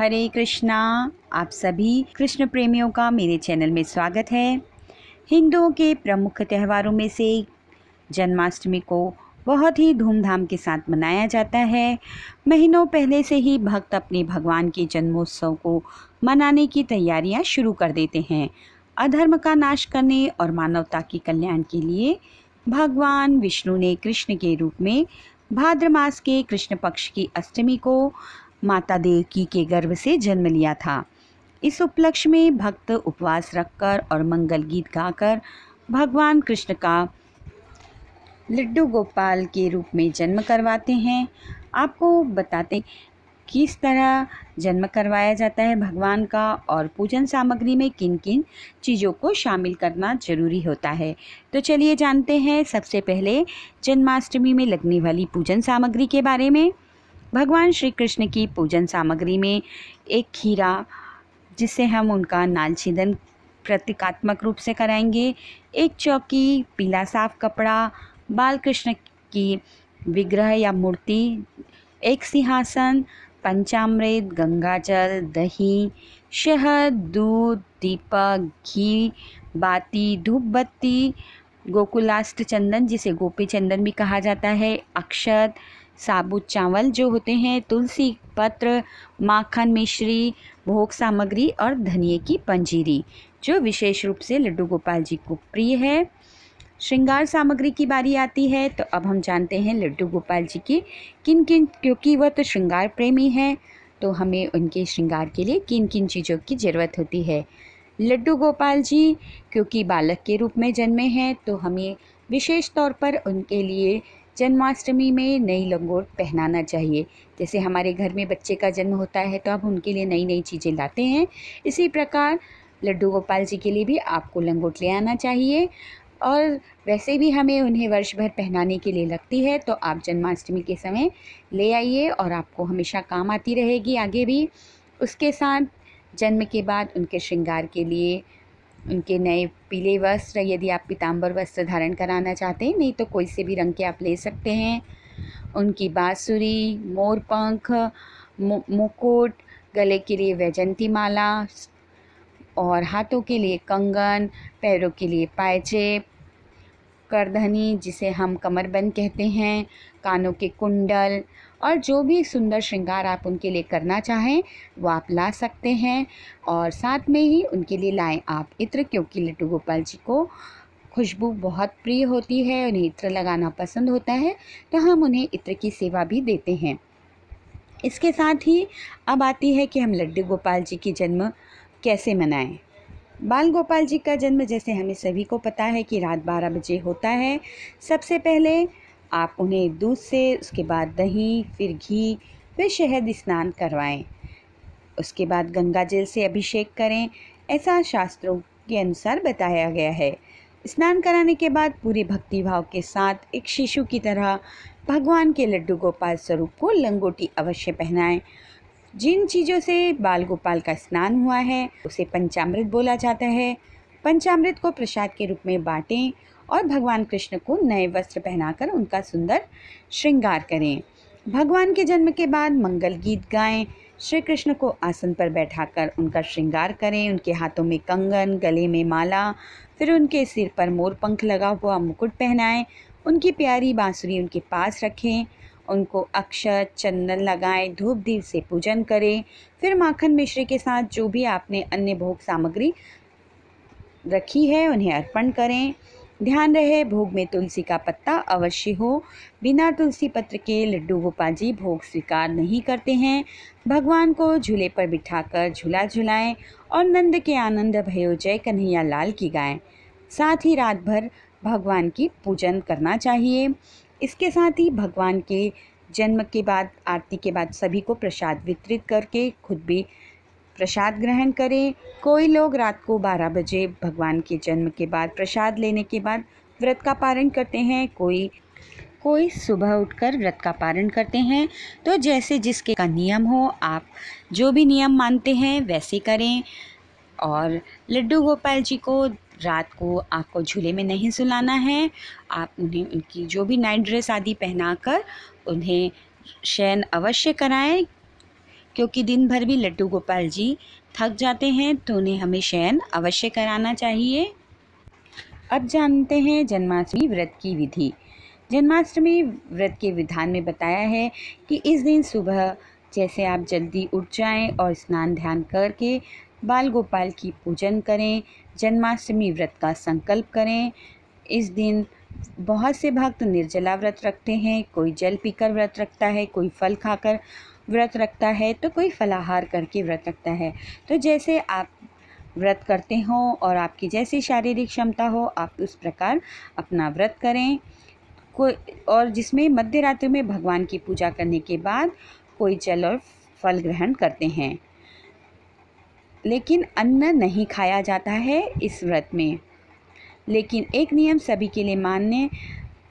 हरे कृष्णा। आप सभी कृष्ण प्रेमियों का मेरे चैनल में स्वागत है। हिंदुओं के प्रमुख त्योहारों में से जन्माष्टमी को बहुत ही धूमधाम के साथ मनाया जाता है। महीनों पहले से ही भक्त अपने भगवान के जन्मोत्सव को मनाने की तैयारियां शुरू कर देते हैं। अधर्म का नाश करने और मानवता के कल्याण के लिए भगवान विष्णु ने कृष्ण के रूप में भाद्र मास के कृष्ण पक्ष की अष्टमी को माता देवकी के गर्भ से जन्म लिया था। इस उपलक्ष्य में भक्त उपवास रखकर और मंगल गीत गाकर भगवान कृष्ण का लड्डू गोपाल के रूप में जन्म करवाते हैं। आपको बताते किस तरह जन्म करवाया जाता है भगवान का और पूजन सामग्री में किन किन चीज़ों को शामिल करना जरूरी होता है। तो चलिए जानते हैं सबसे पहले जन्माष्टमी में लगने वाली पूजन सामग्री के बारे में। भगवान श्री कृष्ण की पूजन सामग्री में एक खीरा, जिससे हम उनका नाल छेदन प्रतीकात्मक रूप से कराएंगे, एक चौकी, पीला साफ कपड़ा, बाल कृष्ण की विग्रह या मूर्ति, एक सिंहासन, पंचामृत, गंगाजल, दही, शहद, दूध, दीपक, घी, बाती, धूप बत्ती, गोकुलाष्ट चंदन जिसे गोपी चंदन भी कहा जाता है, अक्षत, साबुत चावल जो होते हैं, तुलसी पत्र, माखन मिश्री, भोग सामग्री और धनिए की पंजीरी जो विशेष रूप से लड्डू गोपाल जी को प्रिय है। श्रृंगार सामग्री की बारी आती है। तो अब हम जानते हैं लड्डू गोपाल जी की किन किन, क्योंकि वह तो श्रृंगार प्रेमी हैं, तो हमें उनके श्रृंगार के लिए किन किन चीज़ों की ज़रूरत होती है। लड्डू गोपाल जी क्योंकि बालक के रूप में जन्मे हैं, तो हमें विशेष तौर पर उनके लिए जन्माष्टमी में नई लंगोट पहनाना चाहिए। जैसे हमारे घर में बच्चे का जन्म होता है तो आप उनके लिए नई नई चीज़ें लाते हैं, इसी प्रकार लड्डू गोपाल जी के लिए भी आपको लंगोट ले आना चाहिए। और वैसे भी हमें उन्हें वर्ष भर पहनाने के लिए लगती है, तो आप जन्माष्टमी के समय ले आइए और आपको हमेशा काम आती रहेगी आगे भी। उसके साथ जन्म के बाद उनके श्रृंगार के लिए उनके नए पीले वस्त्र, यदि आप पीताम्बर वस्त्र धारण कराना चाहते हैं, नहीं तो कोई से भी रंग के आप ले सकते हैं, उनकी बांसुरी, मोरपंख, मुकुट, गले के लिए वैजंती माला और हाथों के लिए कंगन, पैरों के लिए पायजेब, करधनी जिसे हम कमरबंद कहते हैं, कानों के कुंडल और जो भी सुंदर श्रृंगार आप उनके लिए करना चाहें वो आप ला सकते हैं। और साथ में ही उनके लिए लाएं आप इत्र, क्योंकि लड्डू गोपाल जी को खुशबू बहुत प्रिय होती है, उन्हें इत्र लगाना पसंद होता है, तो हम उन्हें इत्र की सेवा भी देते हैं। इसके साथ ही अब आती है कि हम लड्डू गोपाल जी की जन्म कैसे मनाएं। बाल गोपाल जी का जन्म जैसे हमें सभी को पता है कि रात 12 बजे होता है। सबसे पहले आप उन्हें दूध से, उसके बाद दही, फिर घी, फिर शहद स्नान करवाएं। उसके बाद गंगा जल से अभिषेक करें, ऐसा शास्त्रों के अनुसार बताया गया है। स्नान कराने के बाद पूरे भक्तिभाव के साथ एक शिशु की तरह भगवान के लड्डू गोपाल स्वरूप को लंगोटी अवश्य पहनाएं। जिन चीज़ों से बाल गोपाल का स्नान हुआ है उसे पंचामृत बोला जाता है। पंचामृत को प्रसाद के रूप में बांटें और भगवान कृष्ण को नए वस्त्र पहनाकर उनका सुंदर श्रृंगार करें। भगवान के जन्म के बाद मंगल गीत गाएं, श्री कृष्ण को आसन पर बैठाकर उनका श्रृंगार करें, उनके हाथों में कंगन, गले में माला, फिर उनके सिर पर मोरपंख लगा हुआ मुकुट पहनाएं, उनकी प्यारी बांसुरी उनके पास रखें, उनको अक्षत चंदन लगाएं, धूप दीप से पूजन करें, फिर माखन मिश्री के साथ जो भी आपने अन्य भोग सामग्री रखी है उन्हें अर्पण करें। ध्यान रहे भोग में तुलसी का पत्ता अवश्य हो, बिना तुलसी पत्र के लड्डू गोपाल जी भोग स्वीकार नहीं करते हैं। भगवान को झूले पर बिठाकर झूला झुलाएं और नंद के आनंद भयो जय कन्हैया लाल की गाएं। साथ ही रात भर भगवान की पूजन करना चाहिए। इसके साथ ही भगवान के जन्म के बाद, आरती के बाद सभी को प्रसाद वितरित करके खुद भी प्रसाद ग्रहण करें। कोई लोग रात को 12 बजे भगवान के जन्म के बाद प्रसाद लेने के बाद व्रत का पारण करते हैं, कोई सुबह उठकर व्रत का पारण करते हैं। तो जैसे जिसके का नियम हो, आप जो भी नियम मानते हैं वैसे करें। और लड्डू गोपाल जी को रात को आपको झूले में नहीं सुलाना है, आप उन्हें उनकी जो भी नाइट ड्रेस आदि पहनाकर उन्हें शयन अवश्य कराएं, क्योंकि दिन भर भी लड्डू गोपाल जी थक जाते हैं तो उन्हें हमें शयन अवश्य कराना चाहिए। अब जानते हैं जन्माष्टमी व्रत की विधि। जन्माष्टमी व्रत के विधान में बताया है कि इस दिन सुबह जैसे आप जल्दी उठ जाएं और स्नान ध्यान करके बाल गोपाल की पूजन करें, जन्माष्टमी व्रत का संकल्प करें। इस दिन बहुत से भक्त निर्जला व्रत रखते हैं, कोई जल पीकर व्रत रखता है, कोई फल खाकर व्रत रखता है, तो कोई फलाहार करके व्रत रखता है। तो जैसे आप व्रत करते हो और आपकी जैसी शारीरिक क्षमता हो, आप उस प्रकार अपना व्रत करें। कोई और जिसमें मध्य रात्रि में भगवान की पूजा करने के बाद कोई जल और फल ग्रहण करते हैं, लेकिन अन्न नहीं खाया जाता है इस व्रत में। लेकिन एक नियम सभी के लिए मान्य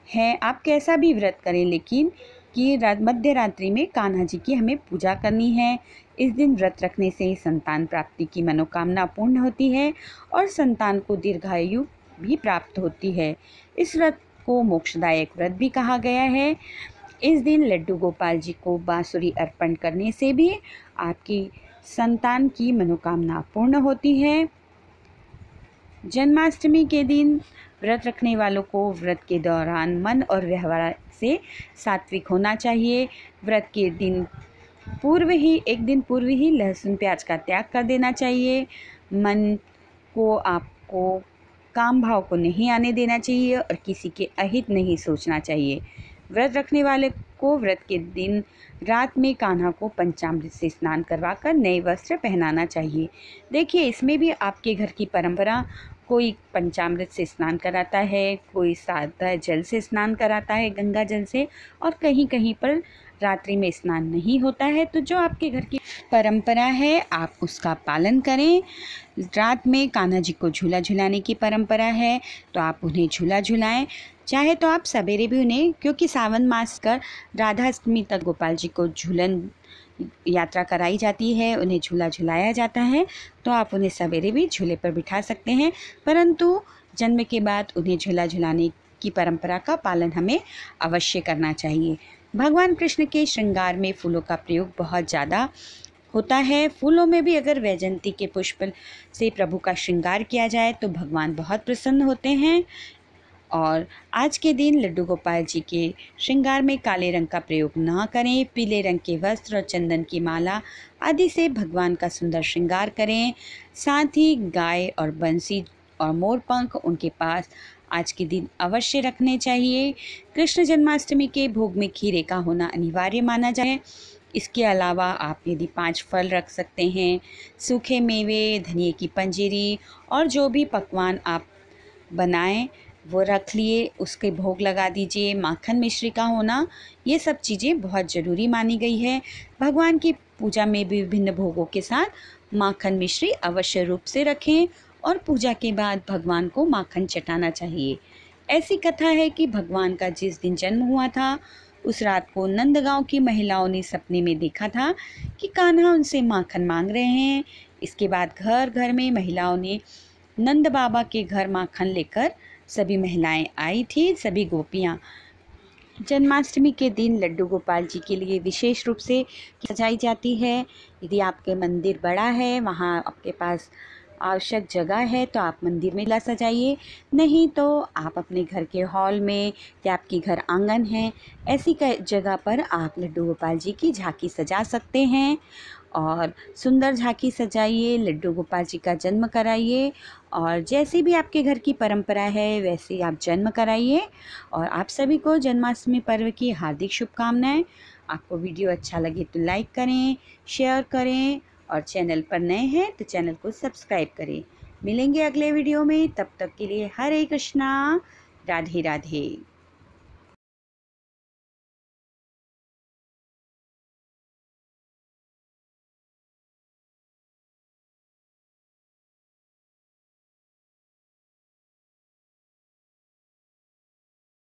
है, आप कैसा भी व्रत करें, लेकिन कि मध्य रात्रि में कान्हा जी की हमें पूजा करनी है। इस दिन व्रत रखने से संतान प्राप्ति की मनोकामना पूर्ण होती है और संतान को दीर्घायु भी प्राप्त होती है। इस व्रत को मोक्षदायक व्रत भी कहा गया है। इस दिन लड्डू गोपाल जी को बांसुरी अर्पण करने से भी आपकी संतान की मनोकामना पूर्ण होती है। जन्माष्टमी के दिन व्रत रखने वालों को व्रत के दौरान मन और व्यवहार से सात्विक होना चाहिए। व्रत के दिन एक दिन पूर्व ही लहसुन प्याज का त्याग कर देना चाहिए। मन को आपको काम भाव को नहीं आने देना चाहिए और किसी के अहित नहीं सोचना चाहिए। व्रत रखने वाले को व्रत के दिन रात में कान्हा को पंचामृत से स्नान करवाकर नए वस्त्र पहनाना चाहिए। देखिए, इसमें भी आपके घर की परंपरा, कोई पंचामृत से स्नान कराता है, कोई सादा जल से स्नान कराता है, गंगा जल से, और कहीं कहीं पर रात्रि में स्नान नहीं होता है। तो जो आपके घर की परंपरा है आप उसका पालन करें। रात में कान्हा जी को झूला झुलाने की परंपरा है तो आप उन्हें झूला झुलाएं। चाहे तो आप सवेरे भी उन्हें, क्योंकि सावन मास कर राधा अष्टमी तक गोपाल जी को झूलन यात्रा कराई जाती है, उन्हें झूला झुलाया जाता है, तो आप उन्हें सवेरे भी झूले पर बिठा सकते हैं। परंतु जन्म के बाद उन्हें झूला झुलाने की परंपरा का पालन हमें अवश्य करना चाहिए। भगवान कृष्ण के श्रृंगार में फूलों का प्रयोग बहुत ज़्यादा होता है। फूलों में भी अगर वैजयंती के पुष्प से प्रभु का श्रृंगार किया जाए तो भगवान बहुत प्रसन्न होते हैं। और आज के दिन लड्डू गोपाल जी के श्रृंगार में काले रंग का प्रयोग ना करें। पीले रंग के वस्त्र और चंदन की माला आदि से भगवान का सुंदर श्रृंगार करें। साथ ही गाय और बंसी और मोर पंख उनके पास आज के दिन अवश्य रखने चाहिए। कृष्ण जन्माष्टमी के भोग में खीरे का होना अनिवार्य माना जाए। इसके अलावा आप यदि 5 फल रख सकते हैं, सूखे मेवे, धनिए की पंजीरी और जो भी पकवान आप बनाएं वो रख लिए, उसके भोग लगा दीजिए। माखन मिश्री का होना, ये सब चीज़ें बहुत ज़रूरी मानी गई है। भगवान की पूजा में भी विभिन्न भोगों के साथ माखन मिश्री अवश्य रूप से रखें और पूजा के बाद भगवान को माखन चटाना चाहिए। ऐसी कथा है कि भगवान का जिस दिन जन्म हुआ था उस रात को नंदगांव की महिलाओं ने सपने में देखा था कि कान्हा उनसे माखन मांग रहे हैं। इसके बाद घर घर में महिलाओं ने नंद बाबा के घर माखन लेकर सभी महिलाएं आई थी, सभी गोपियां। जन्माष्टमी के दिन लड्डू गोपाल जी के लिए विशेष रूप से सजाई जाती है। यदि आपके मंदिर बड़ा है, वहाँ आपके पास आवश्यक जगह है तो आप मंदिर में ला सजाइए, नहीं तो आप अपने घर के हॉल में या आपके घर आंगन है ऐसी जगह पर आप लड्डू गोपाल जी की झांकी सजा सकते हैं और सुंदर झांकी सजाइए, लड्डू गोपाल जी का जन्म कराइए और जैसी भी आपके घर की परंपरा है वैसे आप जन्म कराइए। और आप सभी को जन्माष्टमी पर्व की हार्दिक शुभकामनाएं। आपको वीडियो अच्छा लगे तो लाइक करें, शेयर करें और चैनल पर नए हैं तो चैनल को सब्सक्राइब करें। मिलेंगे अगले वीडियो में, तब तक के लिए हरे कृष्णा, राधे राधे।